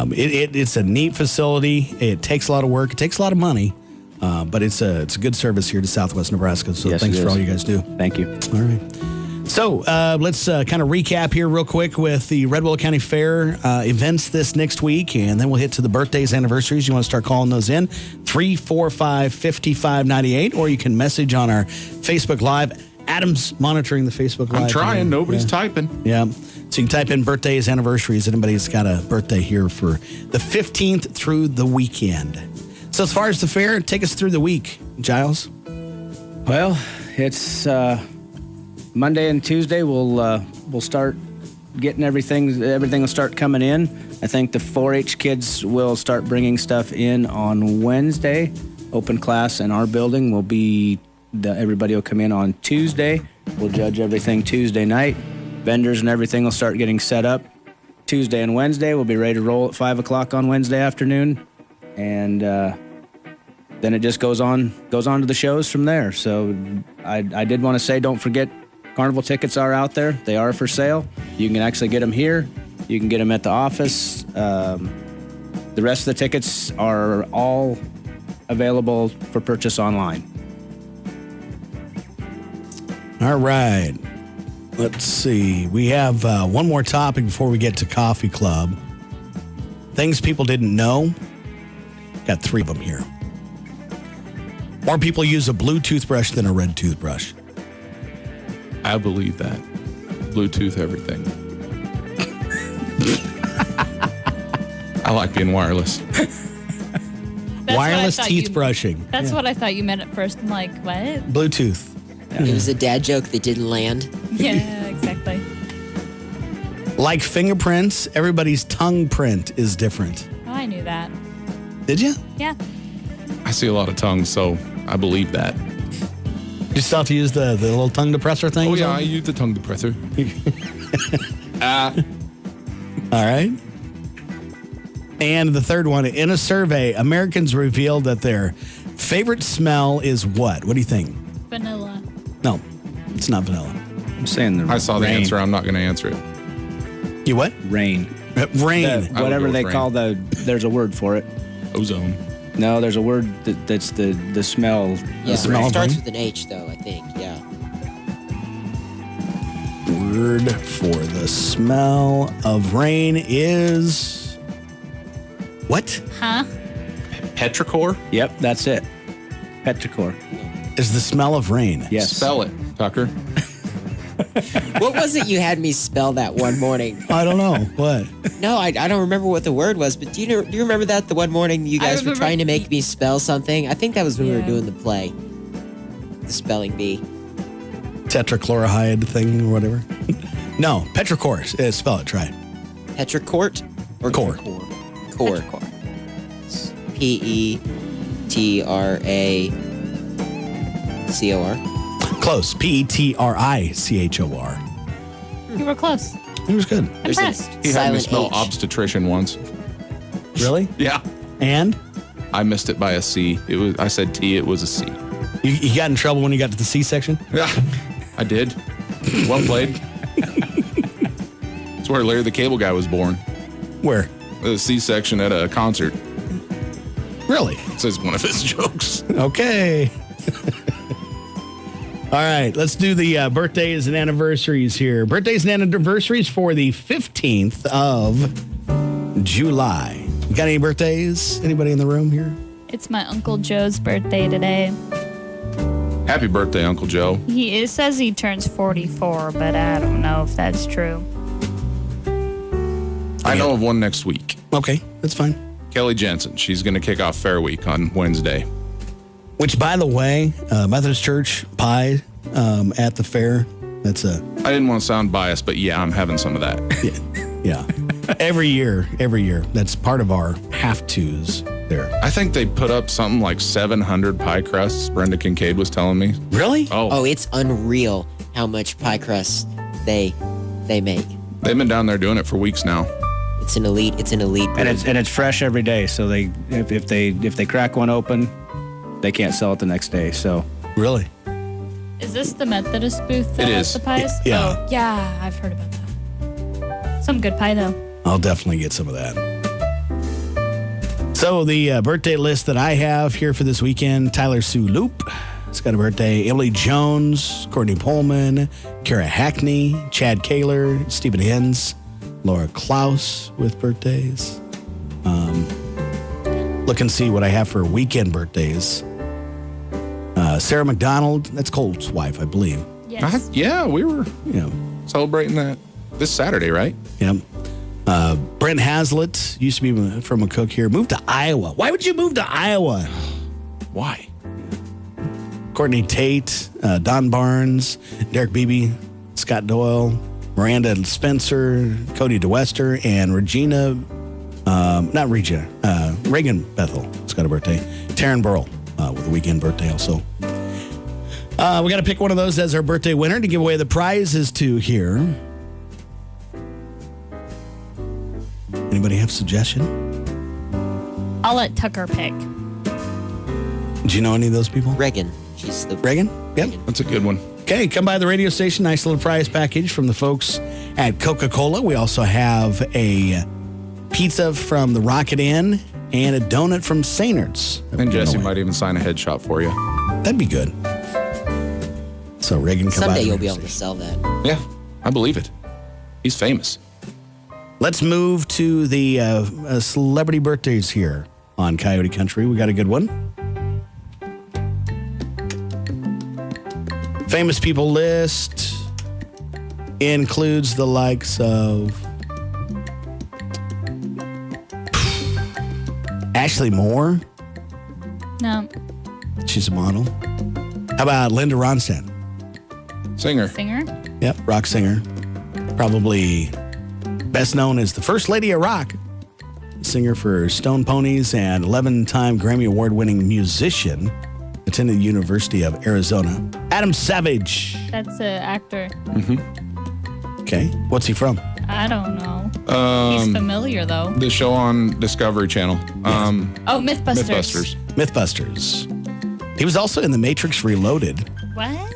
It's a neat facility. It takes a lot of work. It takes a lot of money. But it's a good service here to Southwest Nebraska. So Yes, thanks it for is. all you guys do. Thank you. All right. So let's kind of recap here real quick with the Red Willow County Fair events this next week, and then we'll hit to the birthdays, anniversaries. You want to start calling those in, 345-5598, or you can message on our Facebook Live. Adam's monitoring the Facebook Live. I'm trying. here. Nobody's Yeah. typing. Yeah. So you can type in birthdays, anniversaries. Anybody's got a birthday here for the 15th through the weekend. So as far as the fair, take us through the week, Giles. Well, it's Monday and Tuesday. We'll start getting everything. Everything will start coming in. I think the 4-H kids will start bringing stuff in on Wednesday. Open class in our building will be. Everybody will come in on Tuesday. We'll judge everything Tuesday night. Vendors and everything will start getting set up Tuesday and Wednesday. We'll be ready to roll at 5 o'clock on Wednesday afternoon, and then it just goes on to the shows from there. So I did want to say, don't forget, carnival tickets are out there. They are for sale. You can actually get them here. You can get them at the office. The rest of the tickets are all available for purchase online. All right. Let's see. We have one more topic before we get to Coffee Club. Things people didn't know. Got 3 of them here. More people use a blue toothbrush than a red toothbrush. I believe that. Bluetooth everything. I like being wireless. Wireless teeth brushing. That's what I thought you meant at first. I'm like, what? Bluetooth. It was a dad joke that didn't land. Yeah, exactly. Like fingerprints, everybody's tongue print is different. Oh, I knew that. Did you? Yeah. I see a lot of tongues, so I believe that. You still have to use the little tongue depressor thing? Oh, yeah, I use the tongue depressor. All right. And the third one, in a survey, Americans revealed that their favorite smell is what? What do you think? Vanilla. No, it's not vanilla. I'm saying the I saw the rain. answer. I'm not going to answer it. You what? Rain. Rain. Whatever go they with call there's a word for it. Ozone. No, there's a word that's the smell. Yeah, smell it of starts rain? with an H, though, I think. Yeah. Word for the smell of rain is what? Huh? Petrichor? Yep, that's it. Petrichor. Is the smell of rain? Yes. Spell it, Tucker. What was it you had me spell that one morning? I don't know. What? No, I don't remember what the word was, but do you remember that the one morning you guys were remember- trying to make me spell something? I think that was when we were Yeah. doing the play. The spelling bee. Tetrachloride thing or whatever? No, petrichor. Spell it. Try it. Petrichort? Or Core. Core. Petracor. Close. Petrichor. You were close. It was good. There's an Impressed. He had me silent spell H. obstetrician once. Really? Yeah. And I missed it by a C. I said T, it was a C. you got in trouble when you got to the C-section? Yeah, I did. Well played. It's where Larry the Cable Guy was born. Where? The C-section at a concert. Really? It says one of his jokes. Okay. All right, let's do the birthdays and anniversaries here. Birthdays and anniversaries for the 15th of July. You got any birthdays? Anybody in the room here? It's my Uncle Joe's birthday today. Happy birthday, Uncle Joe. It says he turns 44, but I don't know if that's true. I know of one next week. Okay, that's fine. Kelly Jensen. She's going to kick off Fair Week on Wednesday. Which, by the way, Methodist Church pie at the fair. That's a I didn't want to sound biased, but yeah, I'm having some of that. yeah. Every year. That's part of our have-tos there. I think they put up something like 700 pie crusts, Brenda Kincaid was telling me. Really? Oh, it's unreal how much pie crust they make. They've been down there doing it for weeks now. It's an elite group. And it's fresh every day. So if they crack one open, they can't sell it the next day. So Really? Is this the Methodist booth that It has is. the pies? Yeah. Oh, yeah, I've heard about that. Some good pie, though. I'll definitely get some of that. So the birthday list that I have here for this weekend, Tyler Sue Loop. It's got a birthday. Emily Jones, Courtney Pullman, Kara Hackney, Chad Kaler, Stephen Hens, Laura Klaus with birthdays. Look and see what I have for weekend birthdays. Sarah McDonald, that's Colt's wife, I believe. Yes. Yeah, we were Yeah. celebrating that this Saturday, right? Yep. Brent Hazlitt used to be from a cook here. Moved to Iowa. Why would you move to Iowa? Why? Courtney Tate, Don Barnes, Derek Beebe, Scott Doyle, Miranda Spencer, Cody DeWester, and Reagan Bethel. It's got a birthday. Taryn Burrell with a weekend birthday also. We got to pick one of those as our birthday winner to give away the prizes to here. Anybody have a suggestion? I'll let Tucker pick. Do you know any of those people? Reagan. She's the Reagan? Yep. That's a good one. Okay, come by the radio station. Nice little prize package from the folks at Coca-Cola. We also have a pizza from the Rocket Inn and a donut from Sainard's. And Jesse might even sign a headshot for you. That'd be good. So Reagan, come by. Someday the you'll be radio able to station. sell that. Yeah, I believe it. He's famous. Let's move to the celebrity birthdays here on Coyote Country. We got a good one. Famous people list includes the likes of Ashley Moore. No, She's a model. How about Linda Ronstadt? Singer. singer. Yep, rock singer. Probably best known as the First Lady of Rock. Singer for Stone Ponies and 11-time Grammy Award-winning musician. Attended the University of Arizona. Adam Savage. That's an actor. Okay, what's he from? I don't know. He's familiar, though. The show on Discovery Channel. Oh, Mythbusters. Mythbusters. Mythbusters. He was also in The Matrix Reloaded. What?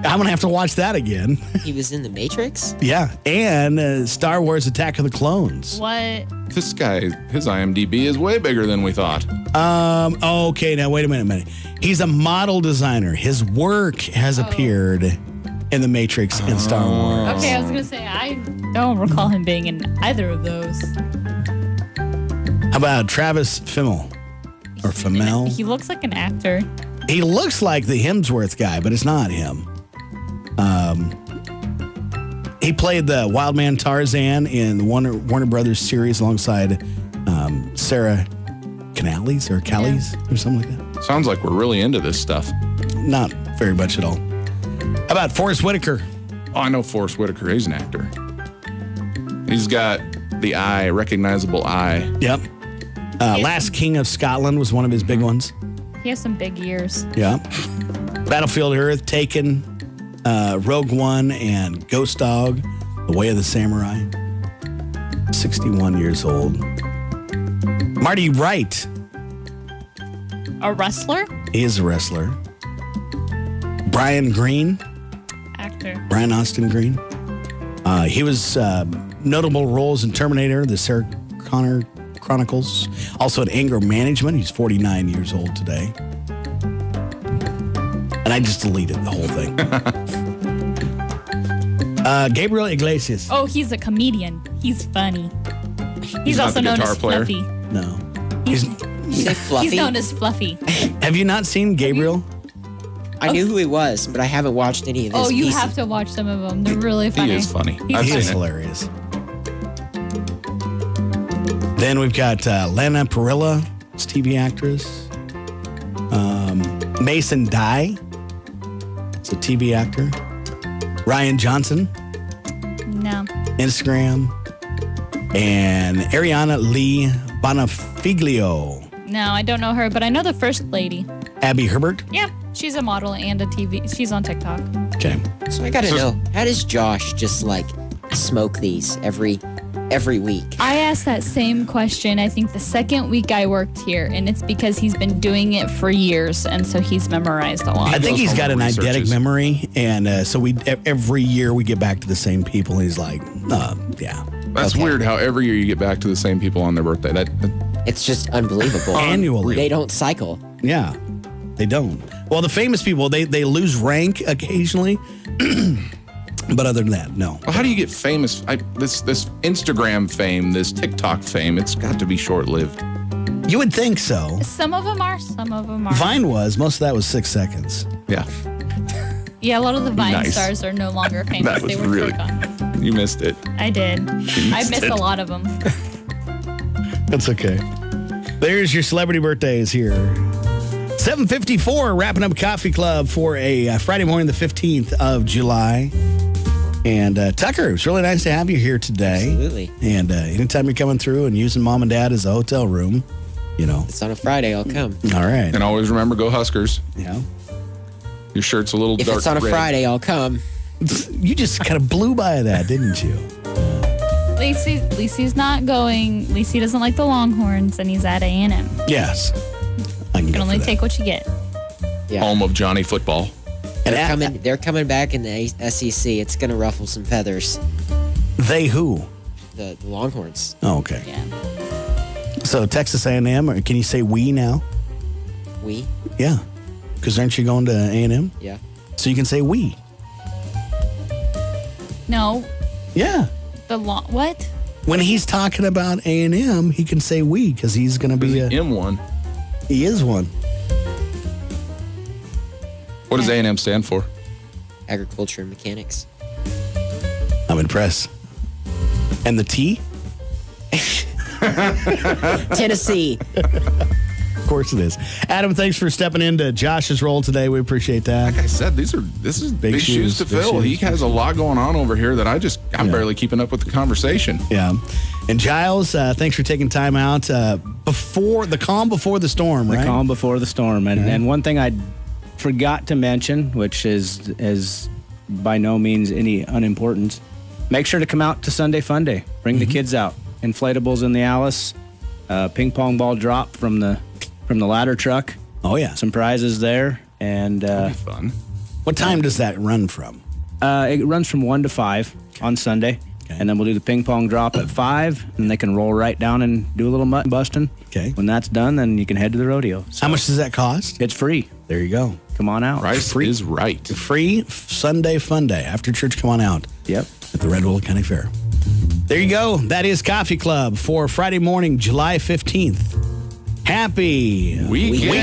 I'm going to have to watch that again. He was in The Matrix? Yeah, and Star Wars Attack of the Clones. What? This guy, his IMDb is way bigger than we thought. Okay, now wait a minute. He's a model designer. His work has appeared in The Matrix and Star Wars. Okay, I was going to say, I don't recall him being in either of those. How about Travis Fimmel? Or Fimmel? He looks like an actor. He looks like the Hemsworth guy, but it's not him. He played the Wild Man Tarzan in the Warner Brothers series alongside Sarah Canales or Callies or something like that. Sounds like we're really into this stuff. Not very much at all. How about Forrest Whitaker? Oh, I know Forrest Whitaker. He's an actor. He's got the eye, recognizable eye. Yep. Last King of Scotland was one of his big ones. He has some big ears. Yeah. Battlefield Earth, Taken, Rogue One, and Ghost Dog, The Way of the Samurai. 61 years old. Marty Wright. A wrestler? He is a wrestler. Brian Green. Actor. Brian Austin Green. He was notable roles in Terminator, The Sarah Connor Chronicles. Also in Anger Management. He's 49 years old today. And I just deleted the whole thing. Gabriel Iglesias. Oh, he's a comedian. He's funny. He's not also the known guitar as player? Fluffy. No. You say Fluffy? He's known as Fluffy. Have you not seen Gabriel? I knew who he was, but I haven't watched any of his Oh, you pieces. have to watch some of them. They're really funny. He is funny. He's I've He seen is it. hilarious. Then we've got Lana Parrilla, TV actress. Mason Dye, it's a TV actor. Ryan Johnson, No. Instagram. And Ariana Lee Bonafiglio. No, I don't know her, but I know the first lady. Abby Herbert. Yeah, she's a model and a TV. She's on TikTok. Okay. So I gotta know, how does Josh just like smoke these every week? I asked that same question, I think the second week I worked here, and it's because he's been doing it for years, and so he's memorized a lot. I think goes he's home got an and eidetic researches. memory, and so we every year we get back to the same people. And he's like, yeah, That's Okay. weird how every year you get back to the same people on their birthday. That It's just unbelievable. Annually. They don't cycle. yeah, they don't. Well, the famous people they lose rank occasionally, but other than that, no. Well, how do you get famous? This Instagram fame, this TikTok fame, it's got to be short-lived. You would think so. Some of them are, some of them are. Vine was most of that was 6 seconds. Yeah, Yeah, a lot of the Vine Nice. stars are no longer famous. that was They were really. forgotten. You missed it. I did. I missed a lot of them. That's okay. There's your celebrity birthdays here. 7:54, wrapping up Coffee Club for a Friday morning, the 15th of July. And Tucker, it's really nice to have you here today. Absolutely. And anytime you're coming through and using Mom and Dad as a hotel room, you know. It's on a Friday, I'll come. All right. And always remember, go Huskers. Yeah. Your shirt's a little If dark it's on a red. Friday, I'll come. You just kind of blew by that, didn't you? Lacey's not going. Lacey doesn't like the Longhorns, and he's at A&M. Yes. I can You go can only for that. take what you get. Yeah. Home of Johnny Football. And They're coming back in the SEC. It's gonna ruffle some feathers. They who? The Longhorns. Oh, okay. Yeah. So Texas A&M, or can you say we now? We? Yeah. Because aren't you going to A&M? Yeah. So you can say we. No, Yeah. what? When he's talking about A&M, he can say we because he's going to be M1. he is one. What does A&M stand for? Agriculture and mechanics. I'm impressed. And the T? Tennessee. Of course it is. Adam, thanks for stepping into Josh's role today. We appreciate that. Like I said, this is big shoes to big fill. shoes. He has a lot going on over here that I'm barely keeping up with the conversation. Yeah. And Giles, thanks for taking time out before the calm before the storm, right? The calm before the storm. And one thing I forgot to mention, which is by no means any unimportance, make sure to come out to Sunday Fun Day. Bring the kids out. Inflatables in the Alice, ping pong ball drop from the ladder truck. Oh, yeah. Some prizes there. And Fun. What time does that run from? it runs from 1 to 5 on Sunday. Okay. And then we'll do the ping pong drop at 5, and they can roll right down and do a little mutton busting. Okay. When that's done, then you can head to the rodeo. So How much does that cost? it's free. There you go. Come on out. Price Free. is right. Free Sunday Fun Day. After church, come on out Yep. at the Red Bull County Fair. There you go. That is Coffee Club for Friday morning, July 15th. Happy Weekend.